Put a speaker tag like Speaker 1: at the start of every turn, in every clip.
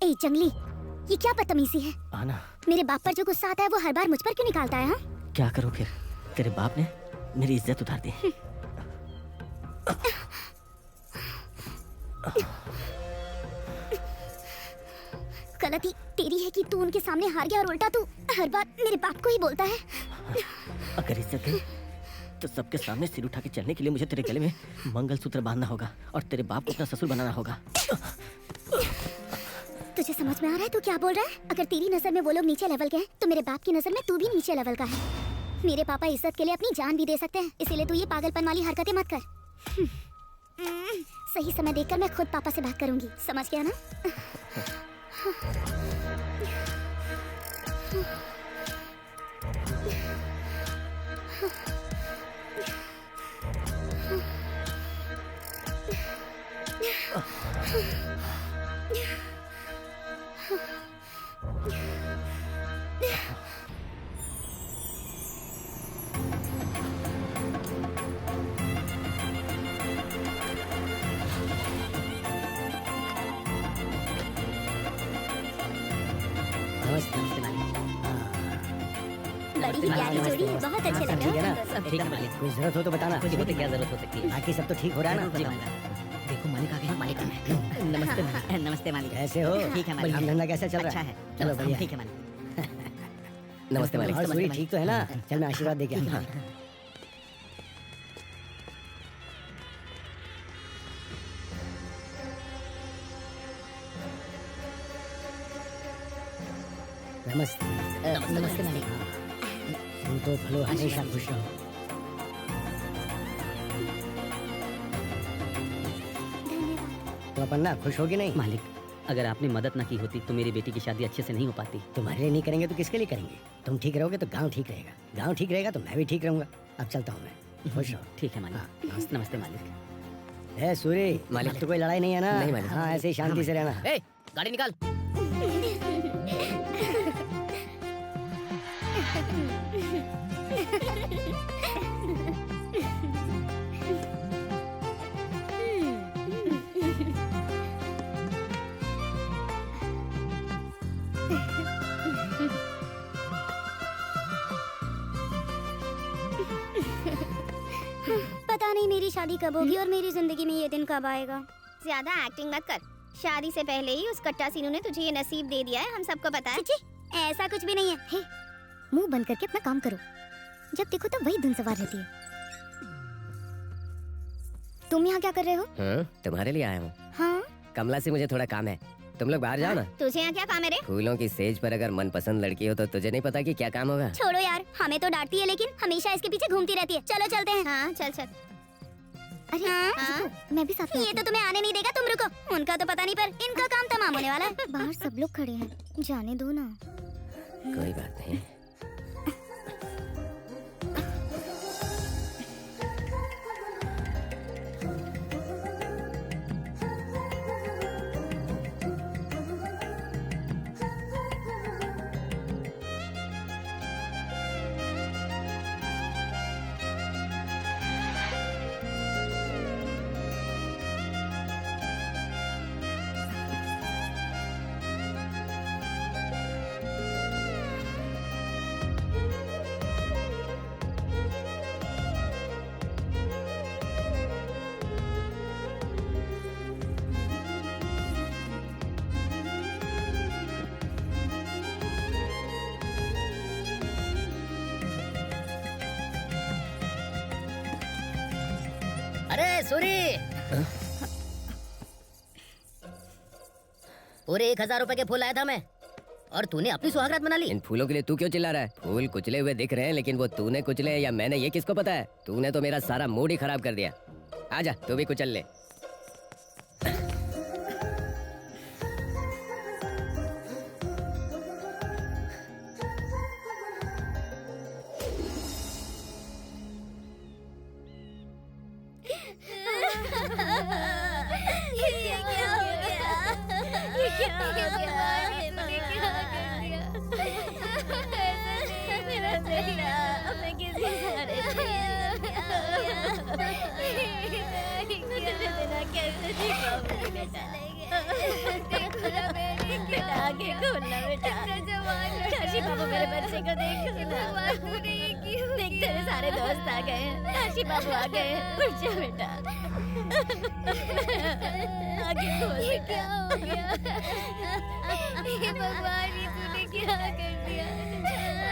Speaker 1: ए जंगली, ये क्या बदतमीजी है?
Speaker 2: आना।
Speaker 1: मेरे बाप पर जो गुस्सा आता है वो हर बार मुझ पर क्यों निकालता है? हाँ?
Speaker 2: क्या करूं फिर? तेरे बाप ने मेरी इज्जत उतार दी।
Speaker 1: गलती तेरी है कि तू उनके सामने हार गया और उल्टा तू हर बार मेरे बाप को ही बोलता है।
Speaker 2: अगर इज्जत गई तो सबके सामने सिर उठा के चलने के लिए मुझे तेरे गले में मंगलसूत्र बांधना होगा और तेरे बाप को अपना ससुर बनाना होगा।
Speaker 1: तुझे समझ में आ रहा है तू क्या बोल रहा है? अगर तेरी नजर में वो लोग नीचे लेवल के हैं तो मेरे बाप की नजर में तू भी नीचे लेवल का है। मेरे पापा इज्जत के लिए अपनी जान भी दे सकते हैं, इसीलिए तू ये पागलपन वाली हरकतें मत कर। सही समय देखकर मैं खुद पापा से बात करूंगी, समझ गया ना? बड़ी ही प्यारी जोड़ी है, बहुत अच्छे लग रहे हो।
Speaker 3: सब ठीक है मालिक।
Speaker 2: कोई जरूरत हो तो बताना।
Speaker 3: कुछ हो तो क्या जरूरत हो सकती है?
Speaker 2: बाकी सब तो ठीक हो रहा है ना?
Speaker 3: जी मालिक। देखो मालिक आ गए। मालिक आ गए। नमस्ते मालिक। नमस्ते मालिक।
Speaker 2: कैसे हो?
Speaker 3: ठीक है मालिक।
Speaker 2: काम धंधा कैसा चल रहा
Speaker 3: अच्छा
Speaker 2: है?
Speaker 3: है।
Speaker 2: चलो बढ़िया।
Speaker 3: ठीक है मालिक।
Speaker 2: नमस्ते मालिक। और सूरी ठीक तो है ना? चल मैं आशीर्वाद दे के आता हूं। नमस्ते।
Speaker 3: नमस्ते मालिक।
Speaker 2: तुम तो फलो हमेशा खुश रहो। तो अपन ना खुश होगी नहीं?
Speaker 3: मालिक, अगर आपने मदद ना की होती तो मेरी बेटी की शादी अच्छे से नहीं हो पाती।
Speaker 2: तुम्हारे लिए नहीं करेंगे तो किसके लिए करेंगे? तुम ठीक रहोगे तो गांव ठीक रहेगा, गांव ठीक रहेगा तो मैं भी ठीक रहूंगा। अब चलता हूँ मैं, खुश रहो।
Speaker 3: ठीक है मालिक। नमस्ते मालिक।
Speaker 2: है सूरी,
Speaker 3: मालिक।
Speaker 2: तो कोई लड़ाई नहीं है ना?
Speaker 3: नहीं मालिक।
Speaker 2: हाँ ऐसे ही शांति से रहना।
Speaker 3: ए, गाड़ी निकाल।
Speaker 1: पता नहीं मेरी शादी कब होगी और मेरी जिंदगी में ये दिन कब आएगा।
Speaker 4: ज्यादा एक्टिंग मत कर। शादी से पहले ही उस कट्टा सीनू ने तुझे ये नसीब दे दिया है, हम सबको पता है।
Speaker 1: चिची, ऐसा कुछ भी नहीं है। हे, मुंह बंद करके अपना काम करो। जब देखो तब वही धुन सवार रहती है। तुम यहाँ क्या कर रहे हो?
Speaker 5: हाँ, तुम्हारे लिए आया हूँ।
Speaker 1: हाँ?
Speaker 5: कमला से मुझे थोड़ा काम है, तुम लोग बाहर जाओ ना।
Speaker 4: तुझे यहाँ क्या काम है रे?
Speaker 5: फूलों की सेज पर अगर मनपसंद लड़की हो तो तुझे नहीं पता कि क्या काम होगा?
Speaker 1: छोड़ो यार, हमें तो डांटती है लेकिन हमेशा इसके पीछे घूमती रहती है। चलो चलते हैं।
Speaker 4: हाँ चल चल।
Speaker 1: अरे
Speaker 4: हाँ?
Speaker 1: रुको, मैं भी साथ में। ये तो तुम्हें आने नहीं देगा, तुम रुको। उनका तो पता नहीं पर इनका काम तमाम होने वाला है। बाहर सब लोग खड़े हैं, जाने दो ना।
Speaker 5: कोई बात नहीं।
Speaker 3: अरे सूरी, पूरे 1000 रुपए के फूल आया था मैं, और तूने अपनी सुहागरात मना ली।
Speaker 5: इन फूलों के लिए तू क्यों चिल्ला रहा है? फूल कुचले हुए दिख रहे हैं लेकिन वो तूने कुचले या मैंने, ये किसको पता है? तूने तो मेरा सारा मूड ही खराब कर दिया। आजा तू भी कुचल ले।
Speaker 4: देखो ना मेरी क्या आगे खोलना बेटा। काशी बाबू मेरे बच्चे को देख। भगवान तूने ये क्यों? देख तेरे सारे दोस्त आ गए हैं। काशी बाबू आ गए हैं। उठ जा बेटा। आगे खोल बेटा। क्या हो गया? हे भगवान ये तूने क्या कर दिया?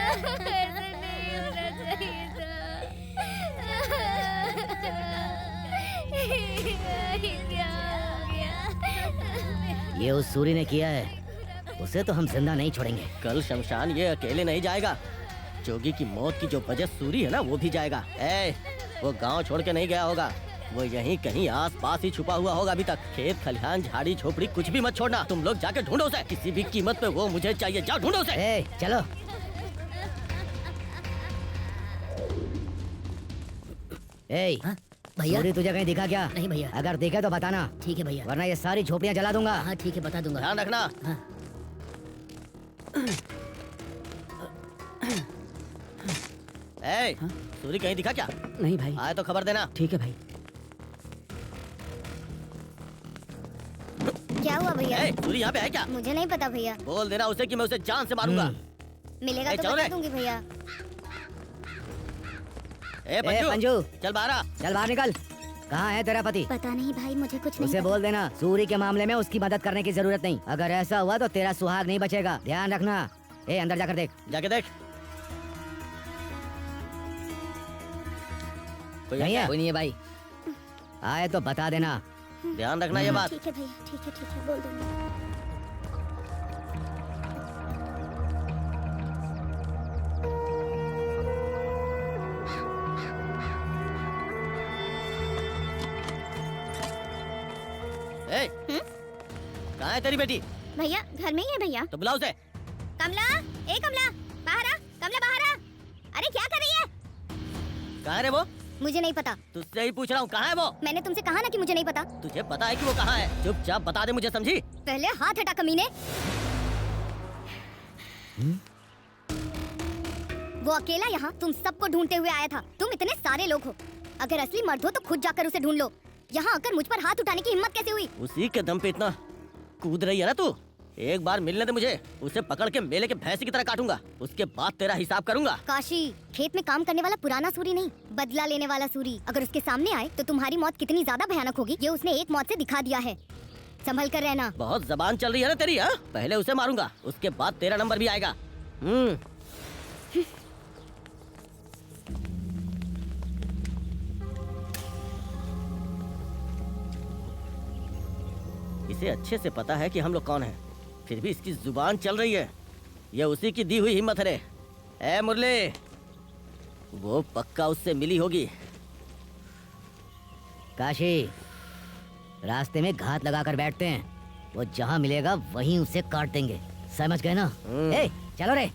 Speaker 4: ऐसा नहीं होना चाहिए था। ये क्या हो गया?
Speaker 3: ये उस सूरी ने किया है, उसे तो हम जिंदा नहीं छोड़ेंगे।
Speaker 2: कल शमशान ये अकेले नहीं जाएगा। जोगी की मौत की जो वजह सूरी है ना, वो भी जाएगा। वो गांव छोड़ के नहीं गया होगा, वो यहीं कहीं आस-पास ही छुपा हुआ होगा अभी तक। खेत खलिहान झाड़ी झोपड़ी कुछ भी मत छोड़ना। तुम लोग जाके ढूंढो उसे, किसी भी कीमत पे वो मुझे चाहिए। जाओ ढूंढो उसे।
Speaker 3: चलो।
Speaker 6: भैया
Speaker 3: सूरी तुझे कहीं दिखा क्या?
Speaker 6: नहीं भैया।
Speaker 3: अगर दिखे तो बताना,
Speaker 6: ठीक है भैया।
Speaker 3: वरना ये सारी झोपड़ियां जला दूंगा।
Speaker 6: हाँ ठीक है, बता दूंगा।
Speaker 2: ध्यान रखना।
Speaker 6: हाँ।
Speaker 2: सूरी कहीं दिखा क्या?
Speaker 6: नहीं भाई।
Speaker 2: आए तो खबर देना।
Speaker 6: ठीक है भाई।
Speaker 4: क्या हुआ भैया?
Speaker 2: सूरी यहाँ पे है क्या?
Speaker 4: मुझे नहीं पता भैया।
Speaker 2: बोल देना उसे कि मैं उसे जान से मारूंगा।
Speaker 4: मिलेगा तो
Speaker 2: चलो
Speaker 4: बता
Speaker 2: रे।
Speaker 4: दूंगी भैया।
Speaker 3: पंजू,
Speaker 2: चल बाहर आ।
Speaker 3: चल बाहर निकल। कहाँ है तेरा पति?
Speaker 1: पता नहीं भाई, मुझे कुछ नहीं
Speaker 3: उसे
Speaker 1: पता।
Speaker 3: बोल देना सूरी के मामले में उसकी मदद करने की जरूरत नहीं। अगर ऐसा हुआ तो तेरा सुहाग नहीं बचेगा, ध्यान रखना। अंदर जाकर देख।
Speaker 2: जाके देख। कोई
Speaker 3: नहीं है?
Speaker 5: कोई नहीं है भाई।
Speaker 3: आए तो बता देना।
Speaker 2: ध्यान रखना ये बात।
Speaker 1: ठीक है भैया, ठीक है बोल दूंगा।
Speaker 2: कहाँ है तेरी बेटी?
Speaker 4: भैया घर में ही है भैया।
Speaker 2: तो बुलाओ उसे।
Speaker 4: कमला, ए कमला, बाहर आ। कमला बाहर आ। अरे क्या कर रही है?
Speaker 2: कहाँ है रे वो?
Speaker 4: मुझे नहीं पता।
Speaker 2: तुझसे ही पूछ रहा हूँ, कहाँ है वो?
Speaker 4: मैंने तुमसे कहा ना कि मुझे नहीं पता।
Speaker 2: तुझे पता है कि वो कहाँ है? चुपचाप बता दे मुझे, समझी?
Speaker 4: पहले हाथ हटा कमीने। वो अकेला यहाँ तुम सबको ढूंढते हुए आया था। तुम इतने सारे लोग हो, अगर असली मर्द हो तो खुद जाकर उसे ढूंढ लो। यहाँ आकर मुझ पर हाथ उठाने की हिम्मत कैसे हुई?
Speaker 2: उसी के दम पे इतना कूद रही है ना तू। एक बार मिलने दे मुझे, उसे पकड़ के मेले के भैंसी की तरह काटूंगा, उसके बाद तेरा हिसाब करूंगा।
Speaker 4: काशी, खेत में काम करने वाला पुराना सूरी नहीं, बदला लेने वाला सूरी। अगर उसके सामने आए तो तुम्हारी मौत कितनी ज्यादा भयानक होगी, ये उसने एक मौत से दिखा दिया है। संभल कर रहना।
Speaker 2: बहुत जबान चल रही है ना तेरी। हाँ, पहले उसे मारूंगा, उसके बाद तेरा नंबर भी आएगा। इसे अच्छे से पता है कि हम लोग कौन हैं, फिर भी इसकी जुबान चल रही है। ये उसी की दी हुई हिम्मत है रे। ए मुरली, वो पक्का उससे मिली होगी।
Speaker 3: काशी, रास्ते में घात लगाकर बैठते हैं, वो जहाँ मिलेगा वहीं उसे काट देंगे, समझ गए ना? चलो रे।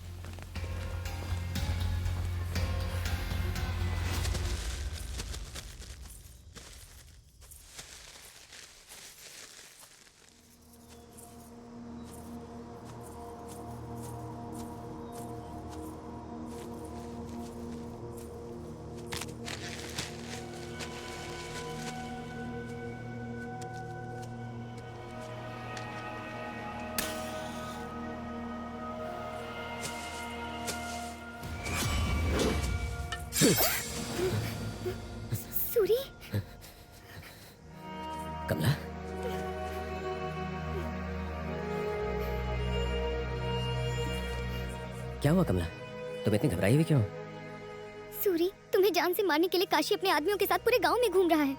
Speaker 1: सूरी,
Speaker 5: कमला, क्या हुआ कमला? तुम इतनी घबराई हुई क्यों?
Speaker 1: सूरी तुम्हें जान से मारने के लिए काशी अपने आदमियों के साथ पूरे गांव में घूम रहा है।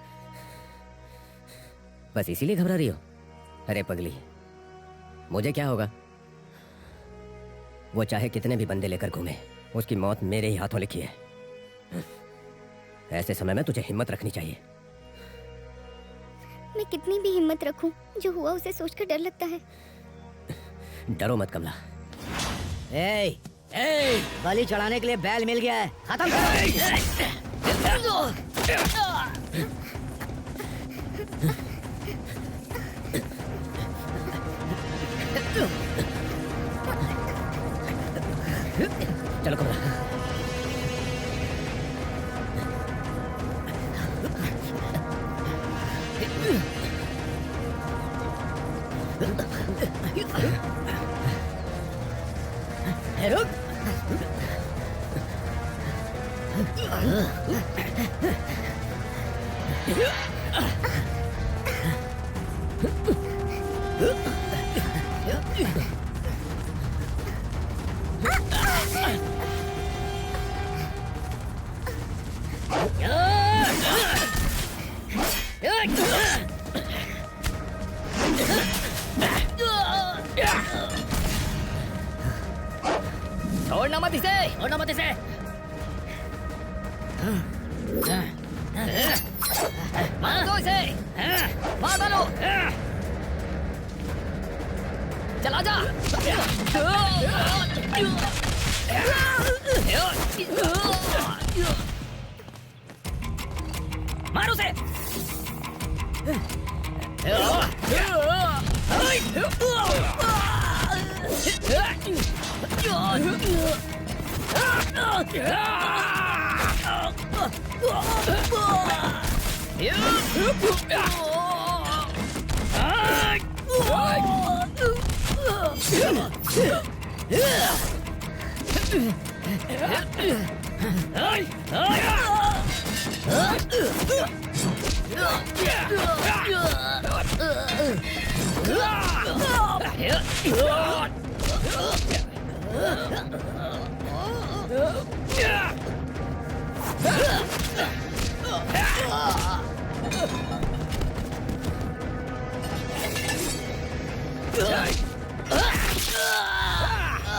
Speaker 5: बस इसीलिए घबरा रही हो? अरे पगली, मुझे क्या होगा? वो चाहे कितने भी बंदे लेकर घूमे, उसकी मौत मेरे ही हाथों लिखी है। ऐसे समय में तुझे हिम्मत रखनी चाहिए।
Speaker 1: मैं कितनी भी हिम्मत रखूं, जो हुआ उसे सोचकर डर लगता है।
Speaker 5: डरो मत कमला।
Speaker 3: बलि चढ़ाने के लिए बैल मिल गया है, खत्म करो।
Speaker 5: चलो कमला।
Speaker 3: रुक। छोड़ना मत इसे, छोड़ना मत इसे। मार दो इसे, मार डालो। चला जा। मार उसे।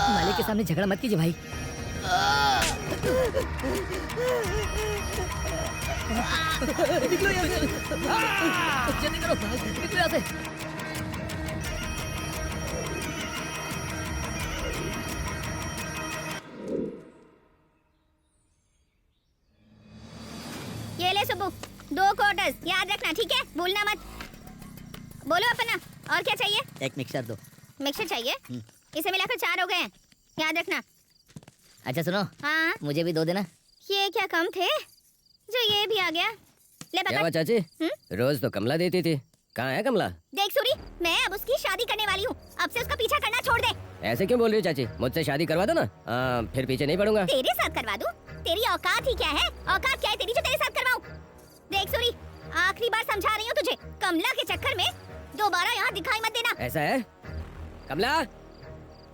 Speaker 3: मालिक के सामने झगड़ा मत कीजिए भाई। निकलो यहाँ से। जल्दी करो, निकलो यहाँ से।
Speaker 1: ये ले सुबू, 2 क्वार्टर्स याद रखना, ठीक है? भूलना मत। बोलो अपना, और क्या चाहिए?
Speaker 3: एक मिक्सर दो।
Speaker 1: मिक्सर चाहिए? इसे मिलाकर 4 हो गए हैं, याद रखना।
Speaker 3: अच्छा सुनो,
Speaker 1: हाँ,
Speaker 3: मुझे भी 2 देना।
Speaker 1: ये क्या कम थे जो ये भी आ गया। ले
Speaker 5: क्या
Speaker 1: पकड़।
Speaker 5: हुआ चाची? रोज तो कमला देती थी, कहाँ है कमला?
Speaker 1: देख सूरी, मैं अब उसकी शादी करने वाली हूँ, अब से उसका पीछा करना छोड़ दे।
Speaker 5: ऐसे क्यों बोल रही हो चाची? मुझसे शादी करवा दो ना, फिर पीछे नहीं पड़ूंगा।
Speaker 1: तेरे साथ करवा दूँ? तेरी औकात ही क्या है? औकात क्या है तेरी जो तेरे साथ करवाऊँ? देख सूरी, आखिरी बार समझा रही हूँ तुझे, कमला के चक्कर में दोबारा यहाँ दिखाई मत देना।
Speaker 5: ऐसा है? कमला,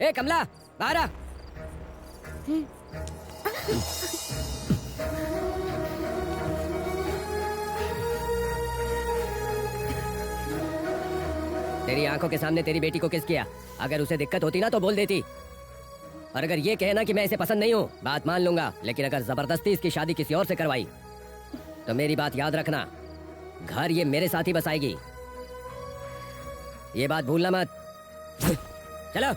Speaker 5: ए कमला, बाहर आ। तेरी आंखों के सामने तेरी बेटी को किस किया? अगर उसे दिक्कत होती ना तो बोल देती। और अगर ये कहना कि मैं इसे पसंद नहीं हूँ, बात मान लूंगा, लेकिन अगर जबरदस्ती इसकी शादी किसी और से करवाई तो मेरी बात याद रखना, घर ये मेरे साथ ही बसाएगी। ये बात भूलना मत। चलो।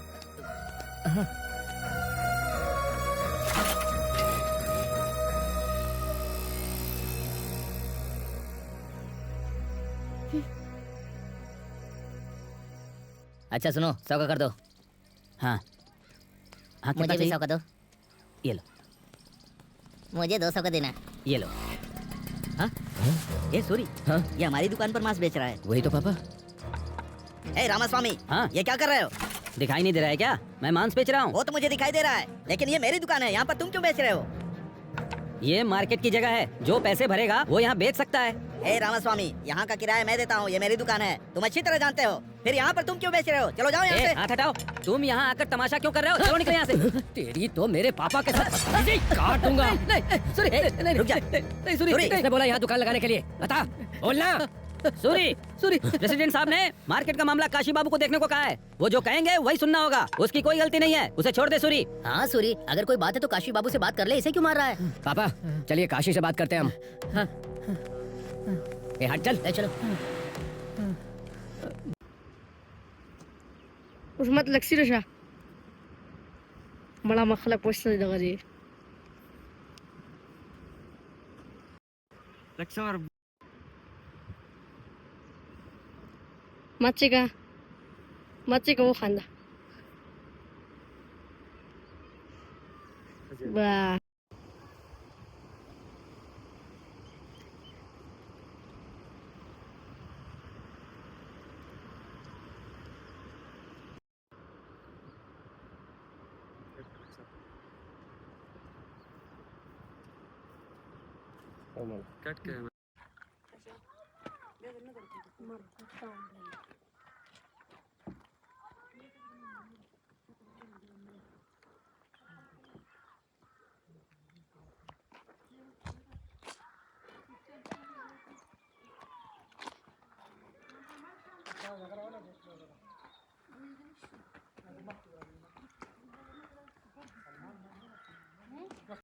Speaker 3: अच्छा सुनो, 100 का कर दो। हाँ हाँ, मुझे भी 100 का दो। ये लो। मुझे 200 का देना। ये लो। हाँ? ये सूरी,
Speaker 5: हाँ?
Speaker 3: ये हमारी दुकान पर मांस बेच रहा है।
Speaker 5: वही तो पापा।
Speaker 3: ए रामास्वामी,
Speaker 6: हाँ?
Speaker 3: ये क्या कर रहे हो?
Speaker 6: दिखाई नहीं दे रहा है क्या? मैं मांस बेच रहा हूँ।
Speaker 3: वो तो मुझे दिखाई दे रहा है, लेकिन ये मेरी दुकान है, यहाँ पर तुम क्यों बेच रहे हो?
Speaker 6: ये मार्केट की जगह है, जो पैसे भरेगा वो यहाँ बेच सकता है।
Speaker 3: ए रामास्वामी, यहाँ का किराया मैं देता हूँ, ये मेरी दुकान है, तुम अच्छी तरह जानते हो। फिर यहाँ पर तुम क्यों बेच रहे हो? चलो जाओ यहाँ
Speaker 6: ए,
Speaker 3: से।
Speaker 6: हाथ हटाओ। तुम यहाँ आकर तमाशा क्यों कर रहे हो? चलो निकलो यहाँ से।
Speaker 5: तेरी तो मेरे पापा के साथ इसे काट दूंगा।
Speaker 6: सूरी,
Speaker 3: नहीं, रुक जा।
Speaker 6: नहीं सूरी,
Speaker 5: किसने बोला यहाँ दुकान लगाने के लिए? बता, बोलना।
Speaker 6: सूरी, सूरी, प्रेसिडेंट साहब ने मार्केट का मामला काशी बाबू को देखने को कहा है। वो जो कहेंगे वही सुनना होगा, उसकी कोई गलती नहीं है, उसे छोड़ दे सूरी।
Speaker 3: हाँ सूरी, अगर कोई बात है तो काशी बाबू से बात कर ले, इसे क्यों मार रहा है?
Speaker 5: पापा चलिए काशी से बात करते हैं हम। ए, हट चल।
Speaker 3: चलो।
Speaker 7: उसमत लक्सी रशा बड़ा मखला पोस्ट जगह जी मच्छी का वो खांदा वाह
Speaker 8: कट के